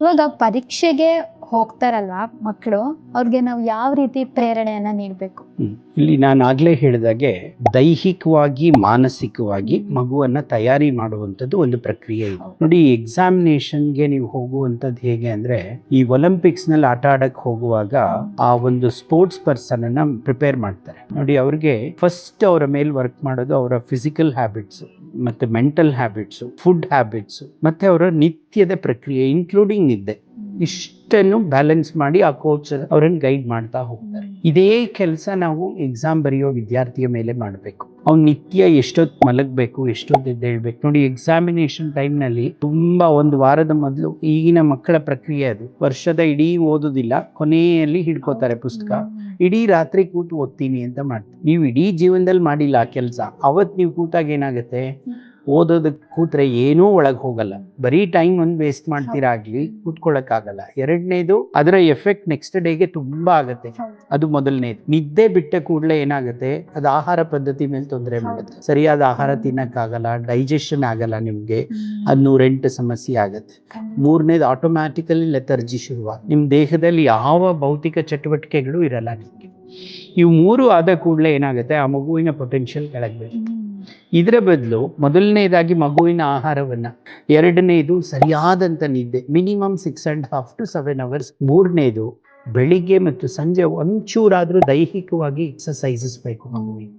ಇವಾಗ ಪರೀಕ್ಷೆಗೆ ಹೋಗ್ತಾರಲ್ವಾ ಮಕ್ಕಳು, ಅವ್ರಿಗೆ ನಾವು ಯಾವ ರೀತಿ ಪ್ರೇರಣೆಯನ್ನ ನೀಡಬೇಕು? ಇಲ್ಲಿ ನಾನು ಆಗ್ಲೇ ಹೇಳಿದಾಗೆ ದೈಹಿಕವಾಗಿ ಮಾನಸಿಕವಾಗಿ ಮಗುವನ್ನ ತಯಾರಿ ಮಾಡುವಂಥದ್ದು ಒಂದು ಪ್ರಕ್ರಿಯೆ ಇದೆ. ನೋಡಿ, ಎಕ್ಸಾಮಿನೇಷನ್ಗೆ ನೀವು ಹೋಗುವಂಥದ್ದು ಹೇಗೆ ಅಂದ್ರೆ, ಈ ಒಲಿಂಪಿಕ್ಸ್ ನಲ್ಲಿ ಆಟ ಆಡಕ್ ಹೋಗುವಾಗ ಆ ಒಂದು ಸ್ಪೋರ್ಟ್ಸ್ ಪರ್ಸನ್ ಅನ್ನ ಪ್ರಿಪೇರ್ ಮಾಡ್ತಾರೆ. ನೋಡಿ, ಅವ್ರಿಗೆ ಫಸ್ಟ್ ಅವರ ಮೇಲೆ ವರ್ಕ್ ಮಾಡೋದು ಅವರ ಫಿಸಿಕಲ್ ಹ್ಯಾಬಿಟ್ಸ್, ಮತ್ತೆ ಮೆಂಟಲ್ ಹ್ಯಾಬಿಟ್ಸ್, ಫುಡ್ ಹ್ಯಾಬಿಟ್ಸ್, ಮತ್ತೆ ಅವರ ನಿತ್ಯದ ಪ್ರಕ್ರಿಯೆ ಇನ್ಕ್ಲೂಡಿಂಗ್ ನಿದ್ದೆ, ಇಷ್ಟನ್ನು ಬ್ಯಾಲೆನ್ಸ್ ಮಾಡಿ ಆ ಕೋಚ್ ಅವ್ರನ್ನ ಗೈಡ್ ಮಾಡ್ತಾ ಹೋಗ್ತಾರೆ. ಇದೇ ಕೆಲಸ ನಾವು ಎಕ್ಸಾಮ್ ಬರೆಯೋ ವಿದ್ಯಾರ್ಥಿಯ ಮೇಲೆ ಮಾಡಬೇಕು. ಅವ್ನು ನಿತ್ಯ ಎಷ್ಟೊತ್ತು ಮಲಗಬೇಕು, ಎಷ್ಟೊತ್ತು ಎದ್ದೇಳ್ಬೇಕು. ನೋಡಿ, ಎಕ್ಸಾಮಿನೇಷನ್ ಟೈಮ್ನಲ್ಲಿ ತುಂಬಾ ಒಂದು ವಾರದ ಮೊದಲು, ಈಗಿನ ಮಕ್ಕಳ ಪ್ರಕ್ರಿಯೆ ಅದು, ವರ್ಷದ ಇಡೀ ಓದುದಿಲ್ಲ, ಕೊನೆಯಲ್ಲಿ ಹಿಡ್ಕೋತಾರೆ ಪುಸ್ತಕ, ಇಡೀ ರಾತ್ರಿ ಕೂತು ಓದ್ತೀನಿ ಅಂತ ಮಾಡ್ತಾರೆ. ನೀವು ಇಡೀ ಜೀವನದಲ್ಲಿ ಮಾಡಿಲ್ಲ ಆ ಕೆಲಸ. ಅವತ್ತು ನೀವು ಕೂತಾಗ ಏನಾಗುತ್ತೆ, ಓದೋದಕ್ಕೆ ಕೂತ್ರೆ ಏನೂ ಒಳಗೆ ಹೋಗಲ್ಲ, ಬರೀ ಟೈಮ್ ಒಂದು ವೇಸ್ಟ್ ಮಾಡ್ತೀರಾಗ್ಲಿ, ಕೂತ್ಕೊಳ್ಳೋಕ್ಕಾಗಲ್ಲ. ಎರಡನೇದು, ಅದರ ಎಫೆಕ್ಟ್ ನೆಕ್ಸ್ಟ್ ಡೇಗೆ ತುಂಬಾ ಆಗುತ್ತೆ. ಅದು ಮೊದಲನೇದು. ನಿದ್ದೆ ಬಿಟ್ಟ ಕೂಡಲೇ ಏನಾಗುತ್ತೆ, ಅದು ಆಹಾರ ಪದ್ಧತಿ ಮೇಲೆ ತೊಂದರೆ ಮಾಡುತ್ತೆ. ಸರಿಯಾದ ಆಹಾರ ತಿನ್ನಕ್ಕಾಗಲ್ಲ, ಡೈಜೆಷನ್ ಆಗಲ್ಲ ನಿಮ್ಗೆ, ಅದು 108 ಸಮಸ್ಯೆ ಆಗುತ್ತೆ. ಮೂರನೇದು, ಆಟೋಮ್ಯಾಟಿಕಲಿ ಲೆಥರ್ಜಿ ಶುರುವಾಗ, ನಿಮ್ ದೇಹದಲ್ಲಿ ಯಾವ ಭೌತಿಕ ಚಟುವಟಿಕೆಗಳು ಇರಲ್ಲ ನಿಮ್ಗೆ. ಇವು ಮೂರು ಆದ ಕೂಡಲೇ ಏನಾಗುತ್ತೆ, ಆ ಮಗುವಿನ ಪೊಟೆನ್ಷಿಯಲ್ ಕೆಳಗೆ. ಇದರ ಬದಲು ಮೊದಲನೇದಾಗಿ ಮಗುವಿನ ಆಹಾರವನ್ನ, ಎರಡನೇದು ಸರಿಯಾದಂತ ನಿದ್ದೆ, ಮಿನಿಮಮ್ 6.5 to 7 hours. ಮೂರನೇದು, ಬೆಳಿಗ್ಗೆ ಮತ್ತು ಸಂಜೆ ಒಂಚೂರಾದ್ರೂ ದೈಹಿಕವಾಗಿ ಎಕ್ಸಸೈಸಸ್ ಬೇಕು ಮಗುವಿಗೆ.